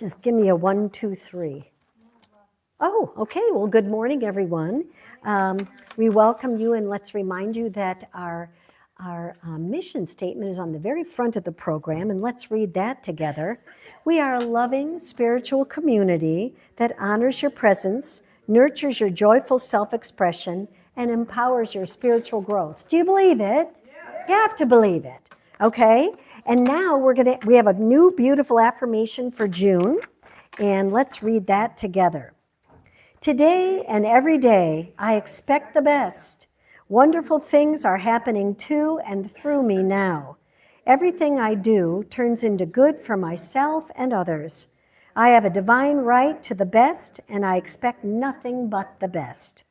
Just give me a 1, 2, 3. Oh, okay. Well, good morning, everyone. We welcome you, and let's remind you that our mission statement is on the very front of the program, and let's read that together. We are a loving spiritual community that honors your presence, nurtures your joyful self-expression, and empowers your spiritual growth. Do you believe it? You have to believe it. Okay? And now we have a new beautiful affirmation for June, and let's read that together. Today and every day, I expect the best. Wonderful things are happening to and through me now. Everything I do turns into good for myself and others. I have a divine right to the best, and I expect nothing but the best.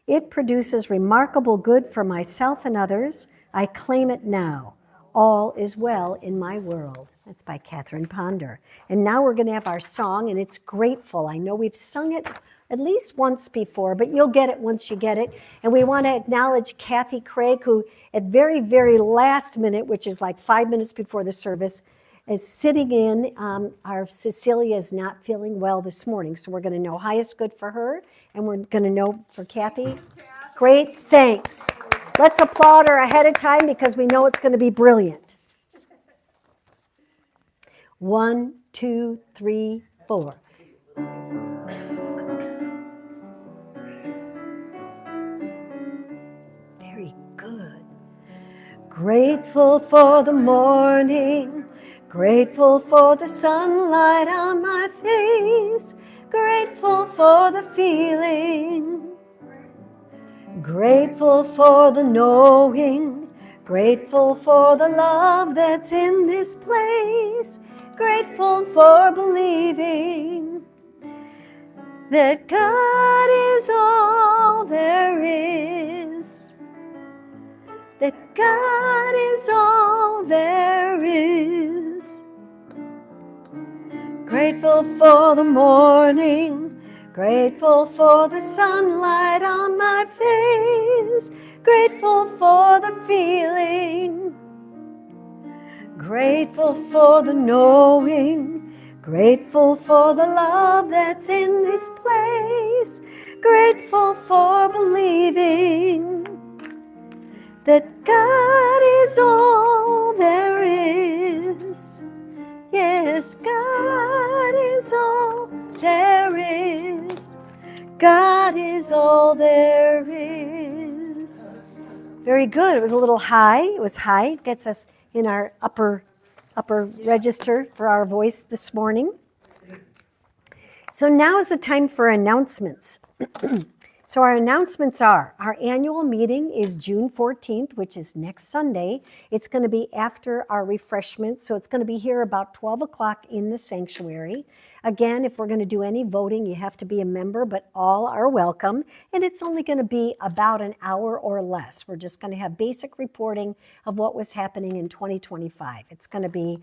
It produces remarkable good for myself and others. I claim it now. All is well in my world. That's by Catherine Ponder. And now we're going to have our song, and it's Grateful. I know we've sung it at least once before, but you'll get it once you get it. And we want to acknowledge Kathy Craig, who at very, very last minute, which is like 5 minutes before the service, is sitting in. Our Cecilia is not feeling well this morning, so we're going to know highest good for her, and we're going to know for Kathy. Great, thanks. Let's applaud her ahead of time because we know it's going to be brilliant. 1, 2, 3, 4. Very good. Grateful for the morning, grateful for the sunlight on my face, grateful for the feeling. Grateful for the knowing, grateful for the love that's in this place, grateful for believing that God is all there is, that God is all there is. Grateful for the morning, grateful for the sunlight on my face, grateful for the feeling, grateful for the knowing, grateful for the love that's in this place, grateful for believing that God is all there is. Yes, God is all there is. God is all there is. Very good. It was a little high. It was high. It gets us in our upper register for our voice this morning. So now is the time for announcements. So our announcements are, our annual meeting is June 14th, which is next Sunday. It's going to be after our refreshments, so it's going to be here about 12 o'clock in the sanctuary. Again, if we're going to do any voting, you have to be a member, but all are welcome. And it's only going to be about an hour or less. We're just going to have basic reporting of what was happening in 2025. It's going to be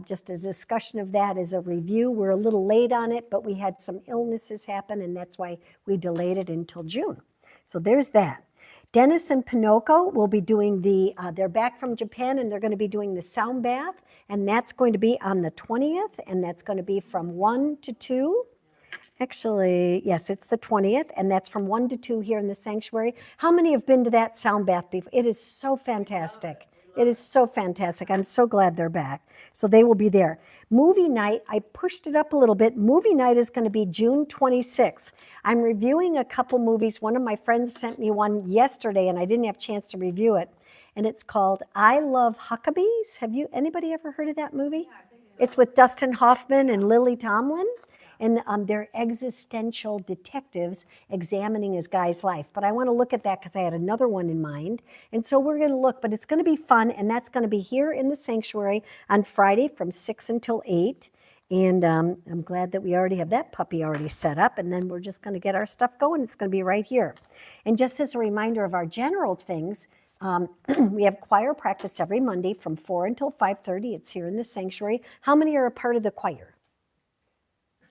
just a discussion of that as a review. We're a little late on it, but we had some illnesses happen, and that's why we delayed it until June. So there's that. Dennis and Pinocchio will be doing they're back from Japan, and they're going to be doing the sound bath, and that's going to be on the 20th, and that's going to be from 1 to 2. Actually, yes, it's the 20th, and that's from 1 to 2 here in the sanctuary. How many have been to that sound bath before? It is so fantastic. It is so fantastic. I'm so glad they're back. So they will be there. Movie night, I pushed it up a little bit. Movie night is going to be June 26th. I'm reviewing a couple movies. One of my friends sent me one yesterday, and I didn't have a chance to review it. And it's called I Love Huckabees. Anybody ever heard of that movie? It's with Dustin Hoffman and Lily Tomlin. And they're existential detectives examining his guy's life. But I want to look at that because I had another one in mind. And so we're going to look, but it's going to be fun, and that's going to be here in the sanctuary on Friday from 6 until 8. And I'm glad that we already have that puppy already set up, and then we're just going to get our stuff going. It's going to be right here. And just as a reminder of our general things, we have choir practice every Monday from 4 until 5:30. It's here in the sanctuary. How many are a part of the choir?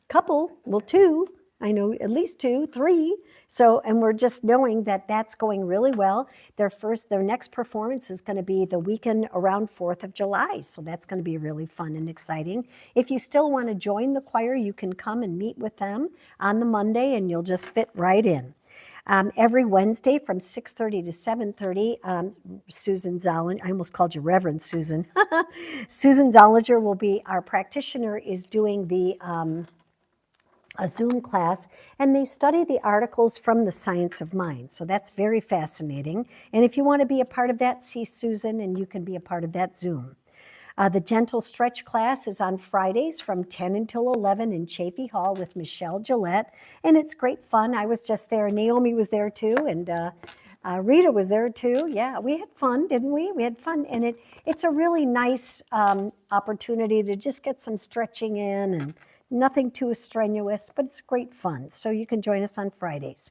Couple, well, 2. I know at least 2, 3. So, and we're just knowing that that's going really well. Their next performance is going to be the weekend around 4th of July. So that's going to be really fun and exciting. If you still want to join the choir, you can come and meet with them on the Monday and you'll just fit right in. Every Wednesday from 6:30 to 7:30, Susan Zollinger, I almost called you Reverend Susan. Susan Zollinger will be our practitioner, is doing a Zoom class, and they study the articles from the science of mind. So that's very fascinating. And if you want to be a part of that, see Susan and you can be a part of that Zoom. The gentle stretch class is on Fridays from 10 until 11 in Chaffee Hall with Michelle Gillette, and it's great fun. I was just there. Naomi was there too, and Rita was there too. Yeah, we had fun, didn't we? We had fun, and it's a really nice opportunity to just get some stretching in, and nothing too strenuous, but it's great fun. So you can join us on Fridays.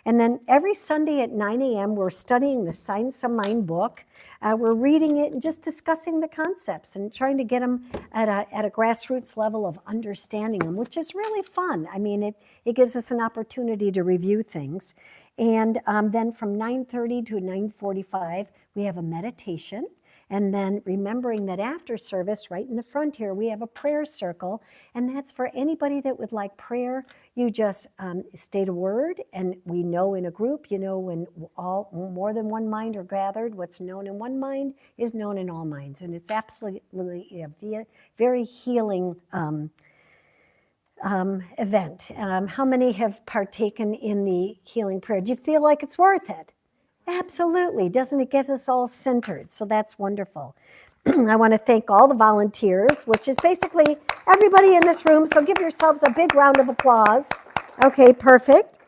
And then every Sunday at 9 a.m., we're studying the Science of Mind book. We're reading it and just discussing the concepts and trying to get them at a grassroots level of understanding them, which is really fun. I mean, it gives us an opportunity to review things. And then from 9:30 to 9:45, we have a meditation. And then remembering that after service, right in the front here, we have a prayer circle, and that's for anybody that would like prayer. You just state a word, and we know in a group, when more than one mind are gathered, what's known in one mind is known in all minds, and it's absolutely a very healing event. How many have partaken in the healing prayer? Do you feel like it's worth it? Absolutely. Doesn't it get us all centered? So that's wonderful. I want to thank all the volunteers, which is basically everybody in this room. So give yourselves a big round of applause. Okay, perfect.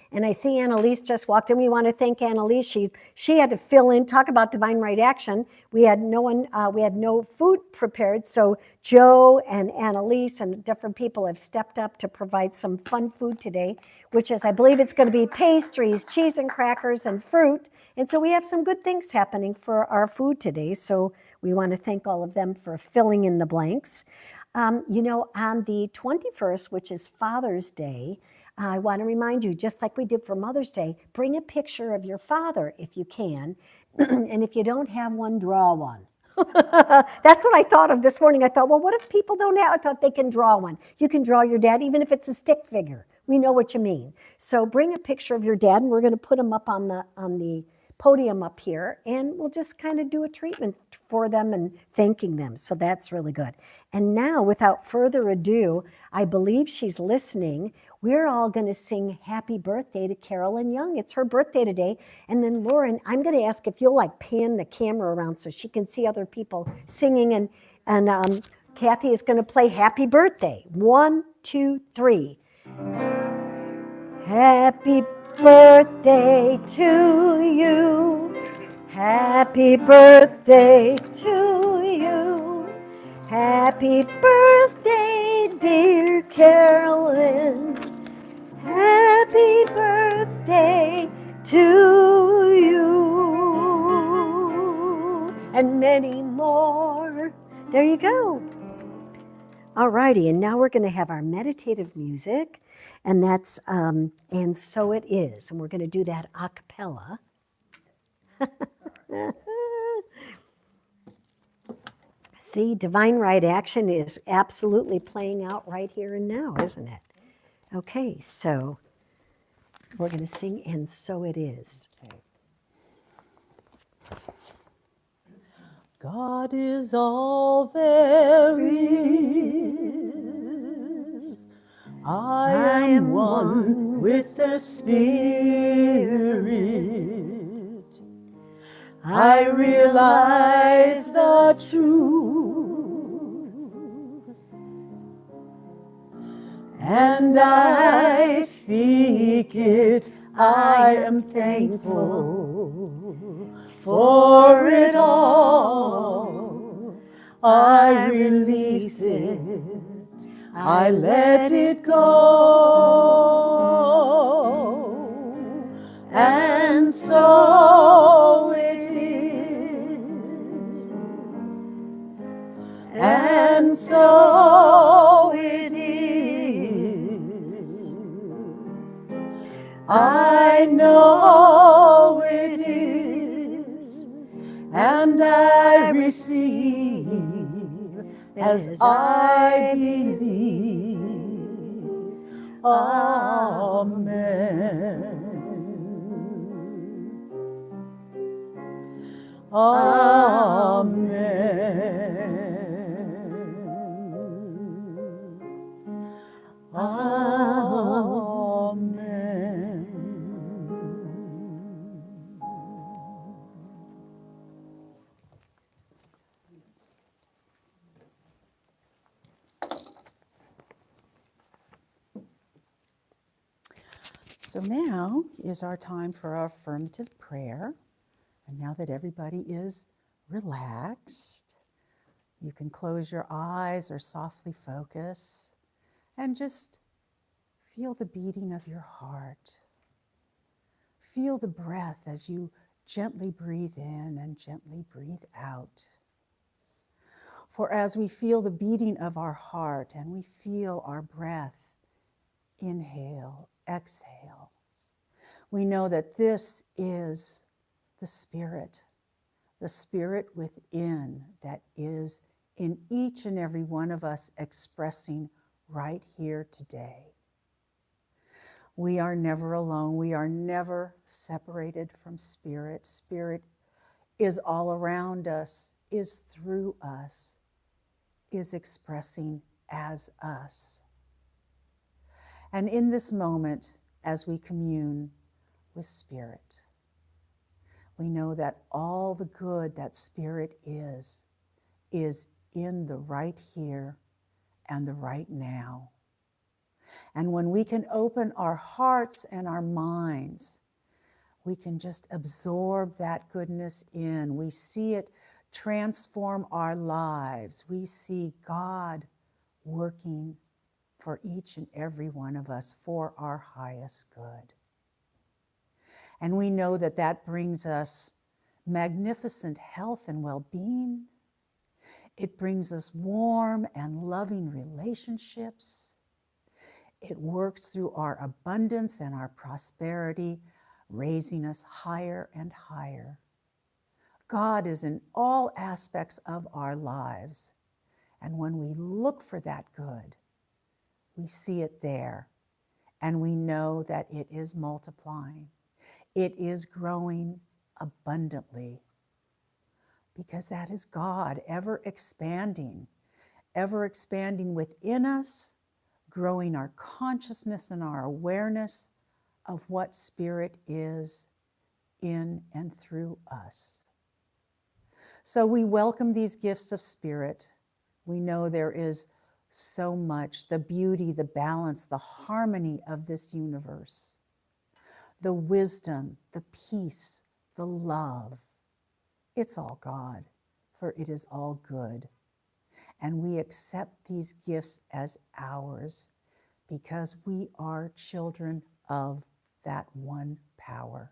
And I see Annalise just walked in. We want to thank Annalise. She had to fill in, talk about Divine Right Action. We had no food prepared, so Joe and Annalise and different people have stepped up to provide some fun food today, which is, I believe it's going to be pastries, cheese and crackers, and fruit. And so we have some good things happening for our food today. So we want to thank all of them for filling in the blanks. On the 21st, which is Father's Day, I want to remind you, just like we did for Mother's Day, bring a picture of your father if you can. And if you don't have one, draw one. That's what I thought of this morning. I thought, well, what if people don't have? I thought they can draw one. You can draw your dad, even if it's a stick figure. We know what you mean. So bring a picture of your dad, and we're going to put him up on the podium up here, and we'll just kind of do a treatment for them and thanking them. So that's really good. And now, without further ado, I believe she's listening. We're all going to sing happy birthday to Carolyn Young. It's her birthday today. And then Lauren, I'm going to ask if you'll pan the camera around so she can see other people singing. And Kathy is going to play happy birthday. 1, 2, 3. Happy birthday to you. Happy birthday to you. Happy birthday, dear Carolyn. Happy birthday to you. And many more. There you go. All righty, and now we're going to have our meditative music, and that's And So It Is, and we're going to do that a cappella. See, Divine Right Action is absolutely playing out right here and now, isn't it? Okay, so we're going to sing And So It Is. Okay. God is all there is. I am one with the Spirit. I realize the truth, and I speak it. I am thankful for it all. I release it, I let it go, and so it is, and so it is. I know it is, and I receive as I believe. Amen. Amen. Amen. So now is our time for our affirmative prayer. And now that everybody is relaxed, you can close your eyes or softly focus and just feel the beating of your heart. Feel the breath as you gently breathe in and gently breathe out. For as we feel the beating of our heart and we feel our breath, inhale, exhale, we know that this is the Spirit within that is in each and every one of us expressing right here today. We are never alone. We are never separated from Spirit. Spirit is all around us, is through us, is expressing as us. And in this moment, as we commune with Spirit, we know that all the good that Spirit is in the right here and the right now. And when we can open our hearts and our minds, we can just absorb that goodness in. We see it transform our lives. We see God working for each and every one of us for our highest good. And we know that that brings us magnificent health and well-being. It brings us warm and loving relationships. It works through our abundance and our prosperity, raising us higher and higher. God is in all aspects of our lives. And when we look for that good, we see it there. And we know that it is multiplying. It is growing abundantly. Because that is God ever expanding within us, growing our consciousness and our awareness of what Spirit is in and through us. So we welcome these gifts of Spirit. We know there is so much, the beauty, the balance, the harmony of this universe, the wisdom, the peace, the love. It's all God, for it is all good. And we accept these gifts as ours because we are children of that one power.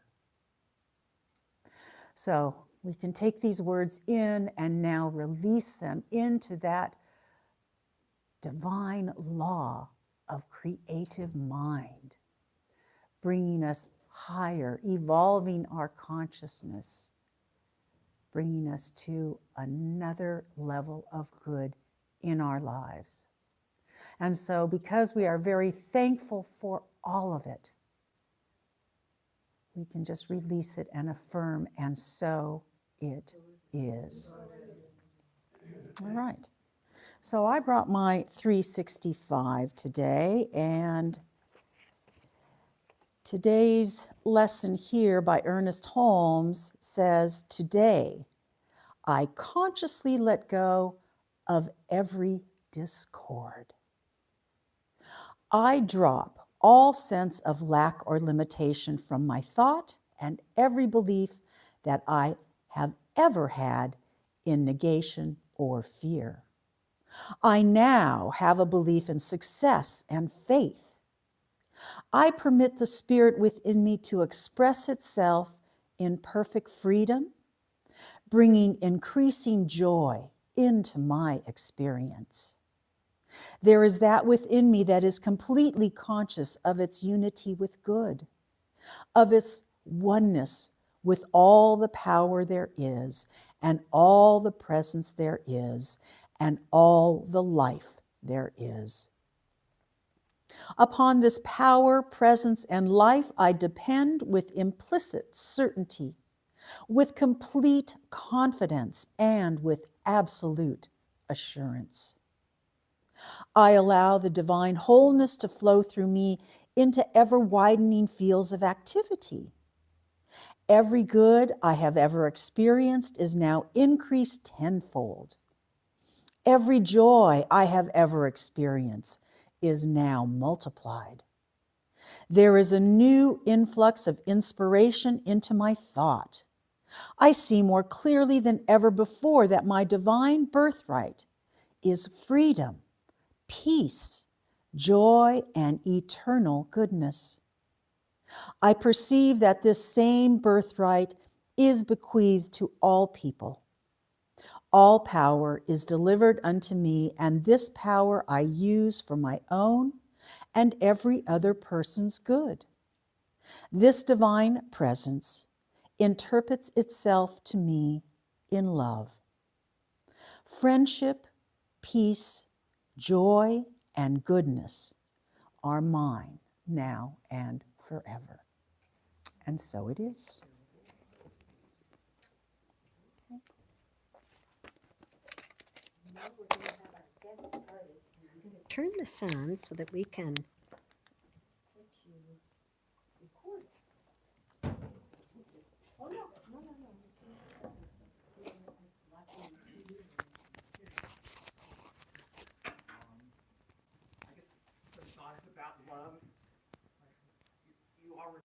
So we can take these words in and now release them into that divine law of creative mind, bringing us higher, evolving our consciousness, bringing us to another level of good in our lives. And so because we are very thankful for all of it, we can just release it and affirm, and so it is. All right. So I brought my 365 today, and today's lesson here by Ernest Holmes says, today, I consciously let go of every discord. I drop all sense of lack or limitation from my thought and every belief that I have ever had in negation or fear. I now have a belief in success and faith. I permit the Spirit within me to express itself in perfect freedom, bringing increasing joy into my experience. There is that within me that is completely conscious of its unity with good, of its oneness with all the power there is, and all the presence there is, and all the life there is. Upon this power, presence, and life I depend with implicit certainty, with complete confidence, and with absolute assurance. I allow the divine wholeness to flow through me into ever-widening fields of activity. Every good I have ever experienced is now increased tenfold. Every joy I have ever experienced is now multiplied. There is a new influx of inspiration into my thought. I see more clearly than ever before that my divine birthright is freedom, peace, joy, and eternal goodness. I perceive that this same birthright is bequeathed to all people. All power is delivered unto me, and this power I use for my own and every other person's good. This divine presence interprets itself to me in love. Friendship, peace, joy, and goodness are mine now and forever. And so it is. Turn this on so that we can. About love, you already